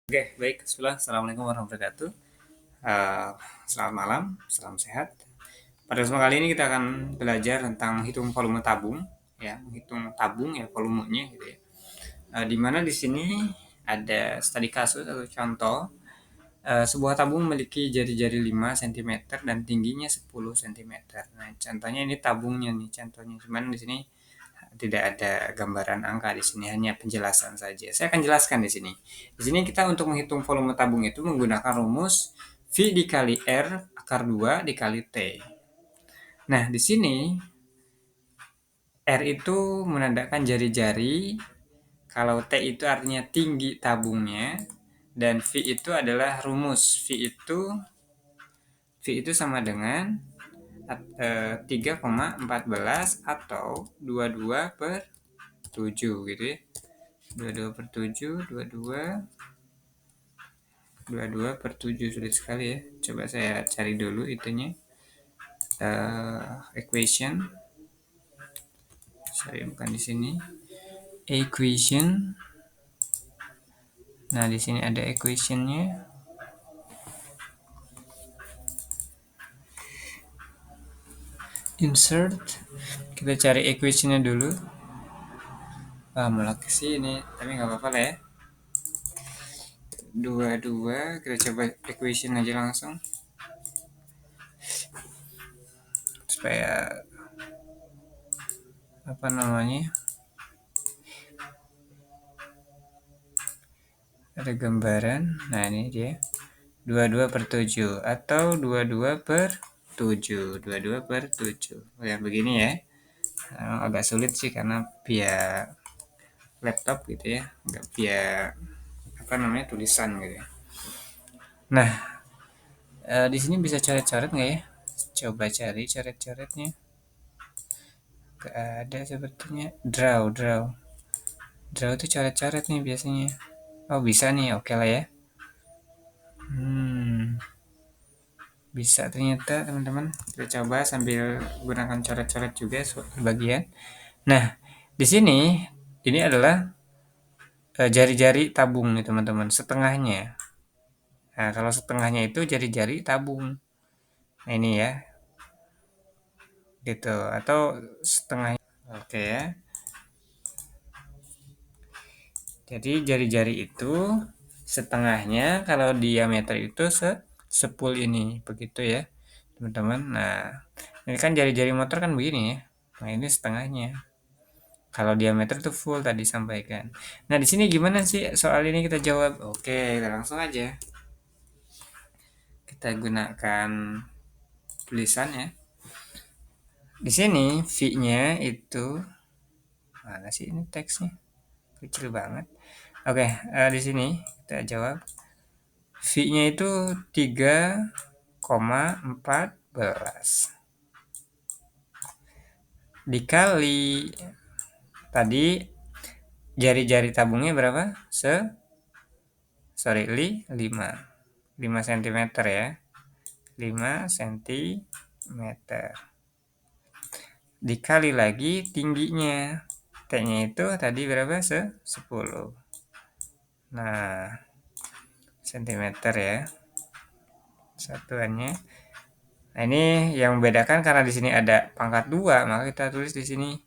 Oke, baik. Bismillah. Assalamualaikum warahmatullahi wabarakatuh. Eh, Selamat malam, salam sehat. Pada kesempatan kali ini kita akan belajar tentang menghitung volume tabung, ya, menghitung tabung ya volumenya gitu ya. Di mana di sini ada studi kasus atau contoh sebuah tabung memiliki jari-jari 5 cm dan tingginya 10 cm. Nah, contohnya ini tabungnya nih, contohnya. Cuman di sini tidak ada gambaran angka di sini, hanya penjelasan saja. Saya akan jelaskan di sini. Di sini kita untuk menghitung volume tabung itu menggunakan rumus V dikali R akar 2 dikali T. Nah, di sini R itu menandakan jari-jari, kalau T itu artinya tinggi tabungnya, dan V itu adalah rumus. V itu sama dengan 3,14 atau 22 per 7 gitu ya. 22 per 7, 22 per 7 sulit sekali ya. Coba saya cari dulu itunya. Equation. Sorry, bukan di sini. Equation. Nah, di sini ada equationnya. Insert. Kita cari equationnya dulu. Malah ke sini, tapi nggak apa-apa lah ya. 22, kita coba equation aja langsung. Supaya apa namanya? Ada gambaran. Nah, ini dia. 22 per 7 atau 22 per 7. 22 per 7. Oh ya, begini ya. Agak sulit sih karena via laptop gitu ya. Enggak via apa namanya tulisan gitu ya. Nah, di sini bisa coret-coret nggak ya? Coba cari coret-coretnya. Nggak ada sepertinya. Draw. Draw itu coret-coret nih biasanya. Oh, bisa nih. Oke lah ya. Bisa ternyata teman-teman. Kita coba sambil gunakan coret-coret juga bagian. Nah, di sini ini adalah jari-jari tabung nih teman-teman, setengahnya. Nah, kalau setengahnya itu jari-jari tabung. Nah, ini ya, gitu. Atau setengahnya. Oke ya. Jadi jari-jari itu setengahnya kalau diameter itu sepul ini, begitu ya, teman-teman. Nah, ini kan jari-jari motor kan begini ya. Nah, ini setengahnya. Kalau diameter itu full tadi sampaikan. Nah, di sini gimana sih soal ini kita jawab? Oke, kita langsung aja. Kita gunakan tulisan ya. Di sini V-nya itu mana sih ini teksnya? Kecil banget. Oke, di sini kita jawab. V-nya itu 3,14 dikali tadi jari-jari tabungnya berapa? 5 cm ya. 5 cm. Dikali lagi tingginya. T-nya itu tadi berapa? 10. Nah, cm ya. Satuannya. Nah, ini yang membedakan karena di sini ada pangkat 2, maka kita tulis di sini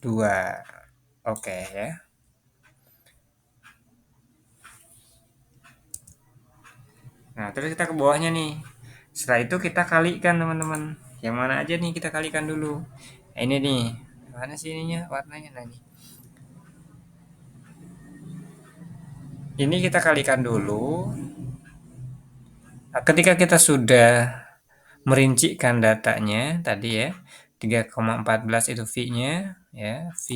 2. Oke ya. Nah, terus kita ke bawahnya nih. Setelah itu kita kalikan teman-teman. Yang mana aja nih kita kalikan dulu. Nah, ini nih. Mana sih ininya warnanya? Nah, nih. Ini kita kalikan dulu. Nah, ketika kita sudah merincikan datanya tadi ya, 3,14 itu V-nya ya, V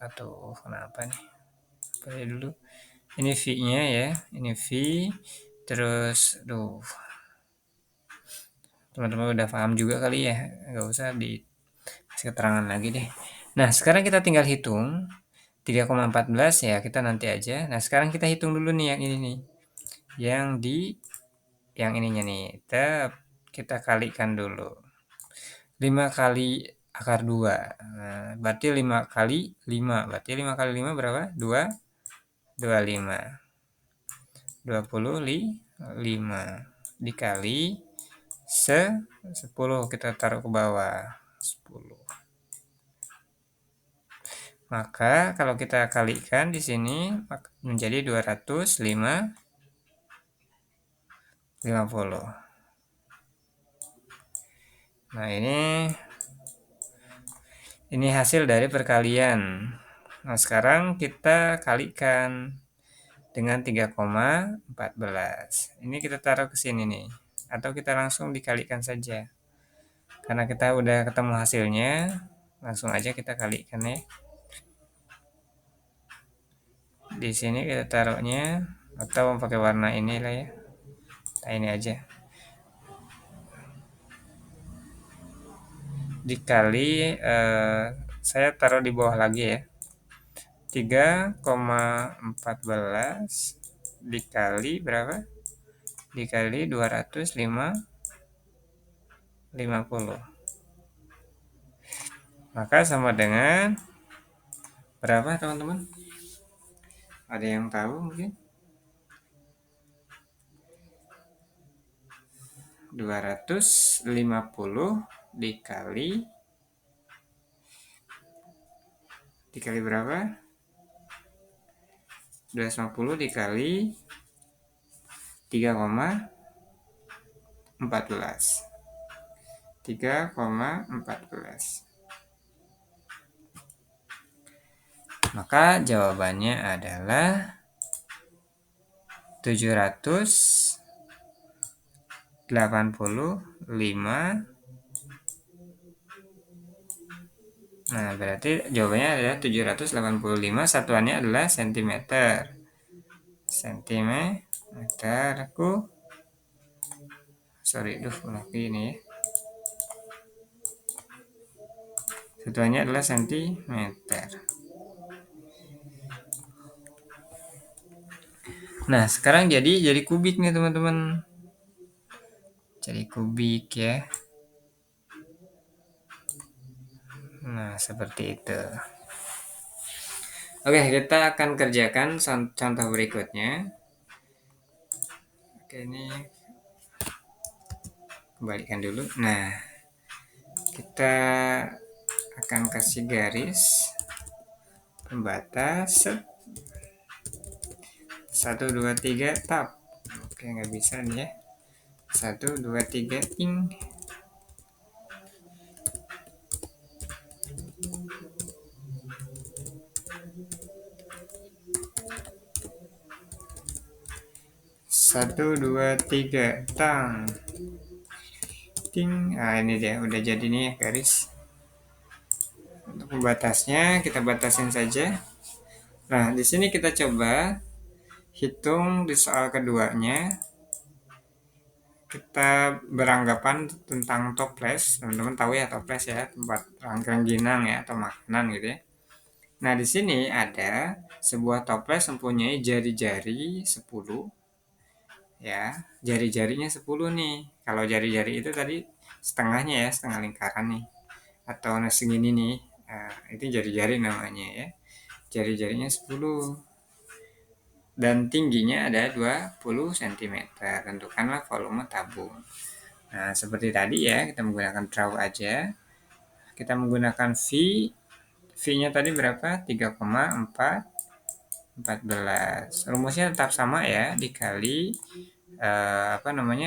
aduh kenapa nih? Pilih dulu. Ini V-nya ya, ini V terus teman-teman udah paham juga kali ya, nggak usah dikasih keterangan lagi deh. Nah, sekarang kita tinggal hitung 3,14 ya, kita nanti aja. Nah, sekarang kita hitung dulu nih yang ini nih. Yang ininya nih. Kita kalikan dulu. 5 kali akar 2. Nah, berarti 5 kali 5. Berarti 5 kali 5 berapa? 20. 25. 25 dikali 10 kita taruh ke bawah 10. Maka kalau kita kalikan di sini menjadi 250. Nah, ini hasil dari perkalian. Nah, sekarang kita kalikan dengan 3,14. Ini kita taruh ke sini nih. Atau kita langsung dikalikan saja. Karena kita udah ketemu hasilnya, langsung aja kita kalikan ya. Di sini kita taruhnya atau pakai warna ini lah ya. Nah, ini aja. Dikali saya taruh di bawah lagi ya. 3,14 dikali berapa? Dikali 250. Maka sama dengan berapa teman-teman? Ada yang tahu mungkin? 250 dikali berapa? 250 dikali 3,14. 3,14. Maka jawabannya adalah 785. Nah, berarti jawabannya adalah 785, satuannya adalah sentimeter. Sentimeterku. Sorry, ini ya. Satuannya adalah sentimeter. Nah, sekarang jadi kubik nih, teman-teman. Jadi kubik ya. Nah, seperti itu. Oke, kita akan kerjakan contoh berikutnya. Oke, ini kembalikan dulu. Nah, kita akan kasih garis pembatas 1, 2, 3 tap. Oke, nggak bisa nih ya. 1, 2, 3 ting. Satu, dua, tiga, tang, ting. Nah, ini dia, udah jadi nih ya garis. Untuk pembatasnya kita batasin saja. Nah, di sini kita coba hitung di soal keduanya. Kita beranggapan tentang toples. Teman-teman tahu ya toples ya, tempat rangginang ya atau makanan gitu ya. Nah, di sini ada sebuah toples mempunyai jari-jari 10 ya. Jari-jarinya 10 nih. Kalau jari-jari itu tadi setengahnya ya, setengah lingkaran nih. Atau segini nih. Nah, itu jari-jari namanya ya. Jari-jarinya 10 dan tingginya ada 20 cm. Tentukanlah volume tabung. Nah, seperti tadi ya, kita menggunakan draw aja. Kita menggunakan V. V-nya tadi berapa? 3,14. Rumusnya tetap sama ya, dikali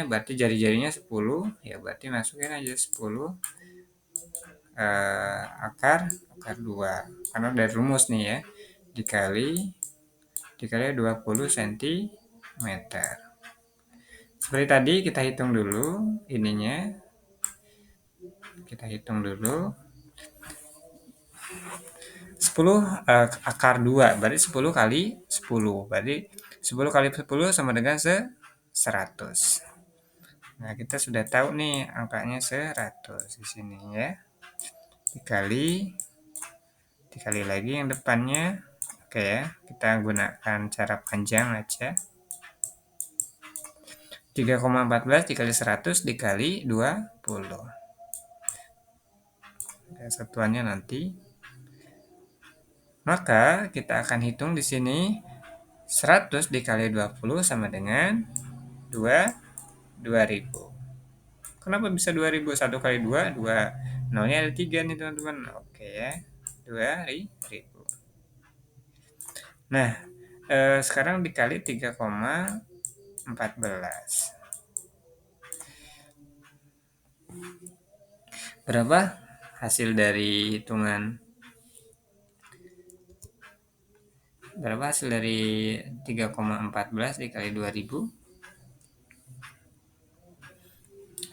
berarti jari-jarinya 10 ya, berarti masukin aja 10 akar 2 karena dari rumus nih ya, dikali 20 cm. Seperti tadi kita hitung dulu ininya, kita hitung dulu 10 akar 2 berarti 10 kali 10, berarti 10 kali 10 sama dengan 100. Nah, kita sudah tahu nih angkanya 100 di sini ya. Dikali lagi yang depannya. Oke ya, kita gunakan cara panjang aja. 3,14 dikali 100 dikali 20. Oke, satuannya nanti. Maka kita akan hitung di sini 100 dikali 20 sama dengan 2000. Kenapa bisa 2000? 1 kali 2, 2. Nolnya ada 3 nih teman-teman. Oke ya, 2000. Nah, sekarang dikali 3,14. Berapa hasil dari hitungan? Berapa hasil dari 3,14 dikali 2000?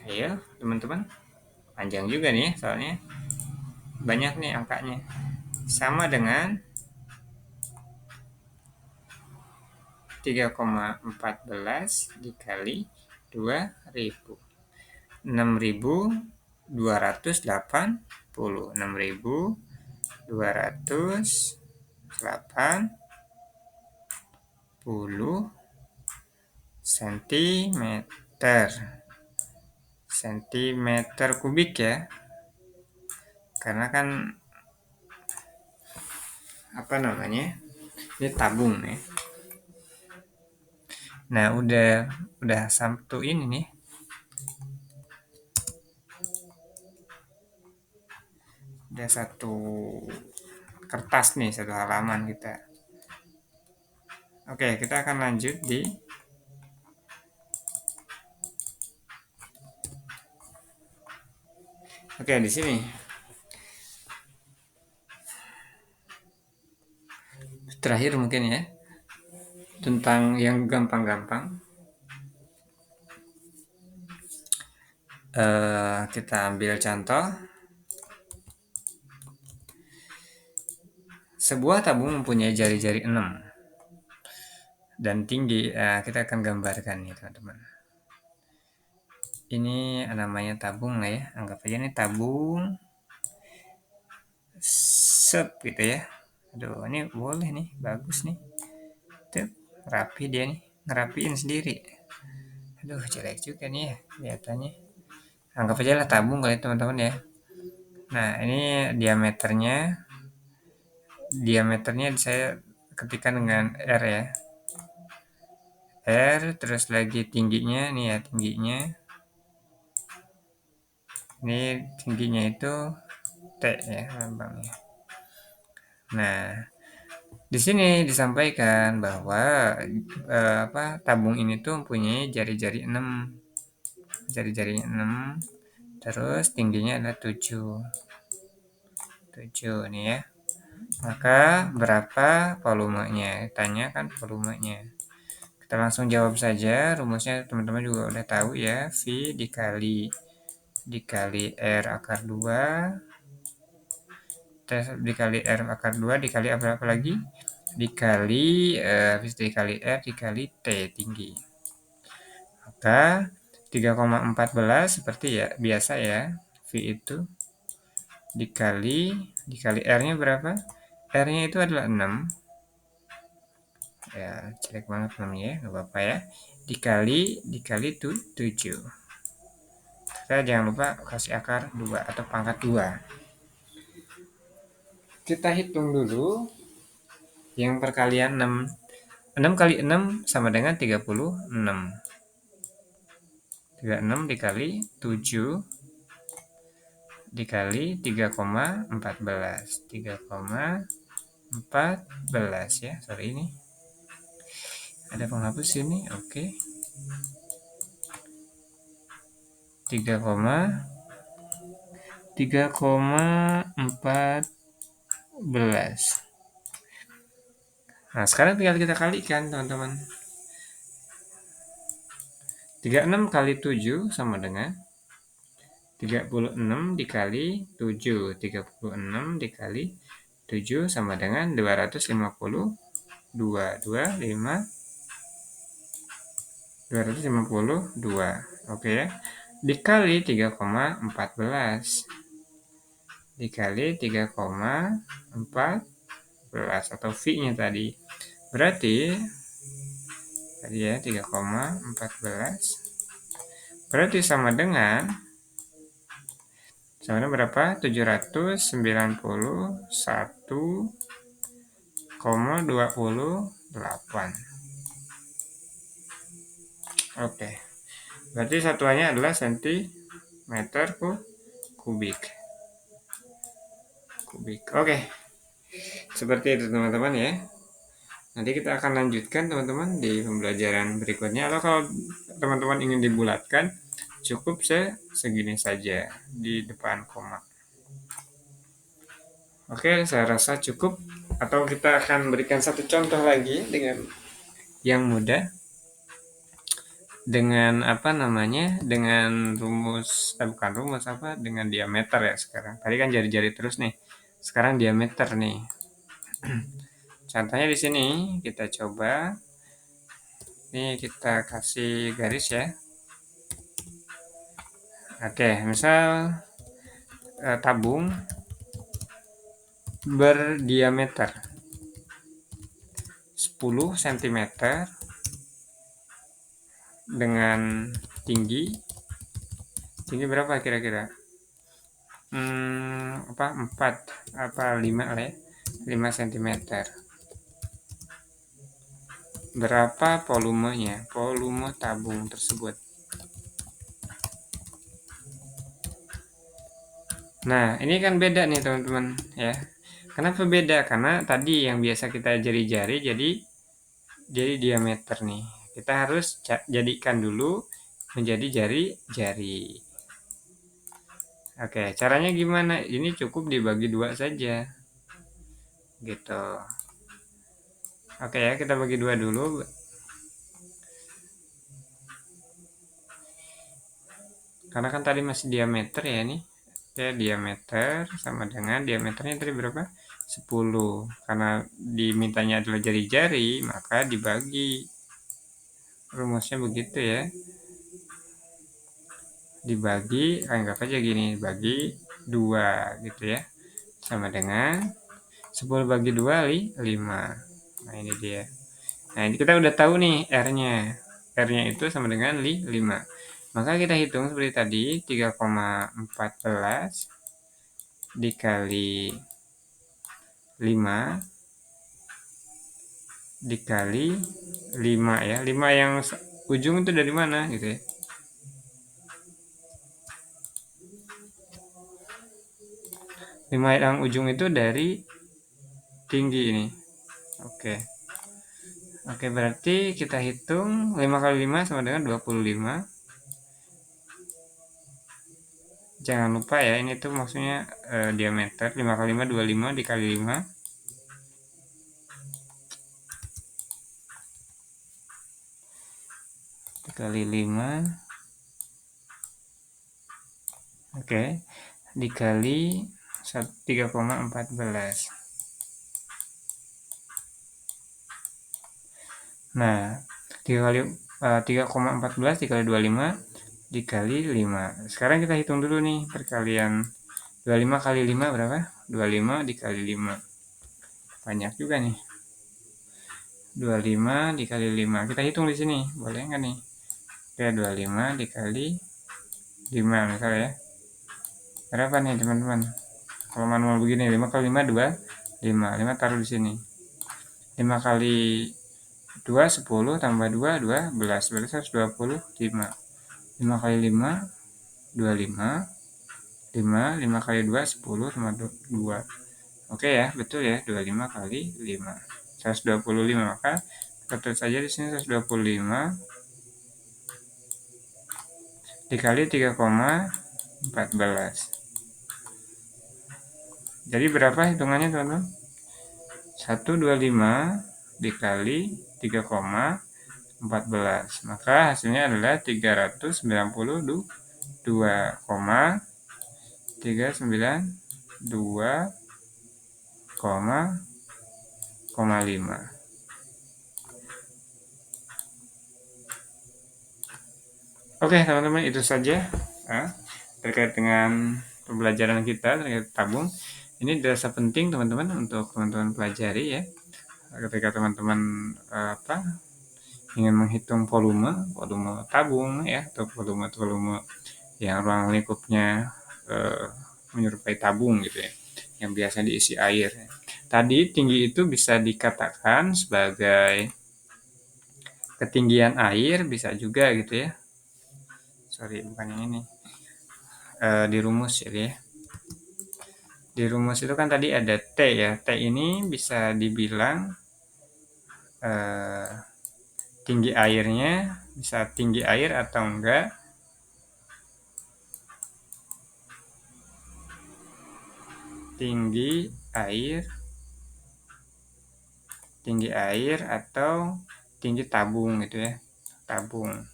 Ayo, teman-teman. Panjang juga nih soalnya. Banyak nih angkanya. Sama dengan 3,14 dikali 2000. 6.280. 6.280 sentimeter. Sentimeter kubik ya. Karena kan apa namanya? Ini tabung nih. Nah, udah satu ini nih. Udah satu kertas nih, satu halaman kita. Oke, kita akan lanjut di di sini. Terakhir mungkin ya. Tentang yang gampang-gampang. Kita ambil contoh. Sebuah tabung mempunyai jari-jari 6 dan tinggi. Kita akan gambarkan nih teman-teman. Ini namanya tabung lah ya. Anggap aja ini tabung sep gitu ya. Aduh, ini boleh nih, bagus nih. Tuh, rapi dia nih, ngerapiin sendiri. Aduh, jelek juga nih ya kelihatannya. Anggap aja lah tabung kali teman-teman ya. Nah, ini diameternya. Diameternya saya ketikkan dengan R ya. R, terus lagi tingginya nih ya, tingginya. Ini tingginya itu T ya lambangnya. Nah, di sini disampaikan bahwa tabung ini tuh mempunyai jari-jari 6. Jari-jari 6, terus tingginya adalah 7. 7 nih ya. Maka berapa volumenya? Tanya kan volumenya. Kita langsung jawab saja. Rumusnya teman-teman juga udah tahu ya. V dikali R akar 2 dikali R akar 2 dikali apa lagi? Dikali dikali R dikali T tinggi. Maka 3,14 seperti ya biasa ya. V itu dikali R-nya berapa? R-nya itu adalah 6. Ya, jelek banget namanya ya, nggak apa-apa ya. Dikali 7. Kita jangan lupa kasih akar 2 atau pangkat 2. Kita hitung dulu yang perkalian 6. 6 kali 6 sama dengan 36. 36 dikali 7 dikali 3,14. 3,14 ya. Sorry ini. Ada penghapus ini. Oke. 3,14. Nah, sekarang tinggal kita kalikan, teman-teman. 36 kali 7 sama dengan 36 dikali 7. 36 dikali 7 sama dengan 252. 252. Oke ya. Dikali 3,14. Dikali 3,14 atau V-nya tadi. Berarti tadi ya 3,14. Berarti sama dengan berapa? 791,28 Oke, berarti satuannya adalah sentimeter kubik. Oke, seperti itu teman-teman ya. Nanti kita akan lanjutkan teman-teman di pembelajaran berikutnya. Atau kalau teman-teman ingin dibulatkan, cukup segini saja di depan koma. Oke, saya rasa cukup. Atau kita akan berikan satu contoh lagi dengan yang mudah. Dengan dengan rumus, bukan rumus dengan diameter ya sekarang. Tadi kan jari-jari terus nih. Sekarang diameter nih. Contohnya di sini kita coba. Ini kita kasih garis ya. Oke, misal tabung berdiameter 10 cm dengan tinggi berapa kira-kira? 4 5 lah ya, 5 cm. Berapa volumenya? Volume tabung tersebut. Nah, ini kan beda nih teman-teman ya. Kenapa beda? Karena tadi yang biasa kita jari-jari jadi diameter nih. Kita harus jadikan dulu menjadi jari-jari. Oke, caranya gimana? Ini cukup dibagi 2 saja. Gitu. Oke ya, kita bagi 2 dulu. Karena kan tadi masih diameter ya nih. Oke, diameter sama dengan diameternya tadi berapa? 10. Karena dimintanya adalah jari-jari, maka dibagi. Rumusnya begitu ya. Dibagi, anggap aja gini, bagi 2 gitu ya. Sama dengan 10 bagi 2, 5. Nah, ini dia. Nah, ini kita udah tahu nih R-nya. R-nya itu sama dengan 5. Maka kita hitung seperti tadi, 3,14 dikali 5 dikali 5 ya. 5 yang ujung itu dari mana gitu ya. Lima yang ujung itu dari tinggi ini. Oke, berarti kita hitung 5 kali 5 sama dengan 25. Jangan lupa ya, ini tuh maksudnya diameter. 5 kali 5, 25 dikali 5. Dikali 5. Oke, dikali 3,14. Nah, 3,14 dikali 25 dikali 5. Sekarang kita hitung dulu nih perkalian. 25 kali 5 berapa? 25 dikali 5. Banyak juga nih. 25 dikali 5. Kita hitung di sini. Boleh nggak nih? Oke, 25 dikali 5 misalnya ya. Berapa nih teman-teman? Kalau manual begini, 5 kali 5, 2, 5. 5 taruh di sini. 5 kali 2, 10, tambah 2, 12. Berarti 125. 5 kali 5, 25. 5 kali 2, 10, tambah 2. Oke ya, betul ya, 25 kali 5. 125, maka kita tulis saja di sini 125 dikali 3,14. Jadi berapa hitungannya teman-teman? 125 dikali 3,14. Maka hasilnya adalah 392,392,5. Oke teman-teman, itu saja terkait dengan pembelajaran kita terkait tabung. Ini dasar penting teman-teman untuk teman-teman pelajari ya. Ketika teman-teman ingin menghitung volume tabung ya, atau volume yang ruang lingkupnya menyerupai tabung gitu ya, yang biasa diisi air. Tadi tinggi itu bisa dikatakan sebagai ketinggian air, bisa juga gitu ya. Sorry, bukan yang ini. Di rumus jadi ya. Di rumus itu kan tadi ada T ya. T ini bisa dibilang eh, tinggi airnya, bisa tinggi air atau enggak. Tinggi air atau tinggi tabung gitu ya. Tabung.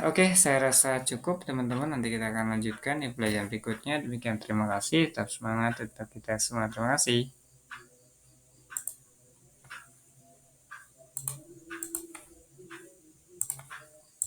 Oke, saya rasa cukup teman-teman. Nanti kita akan lanjutkan di pelajaran berikutnya. Demikian, terima kasih. Tetap semangat, tetap kita semua. Terima kasih.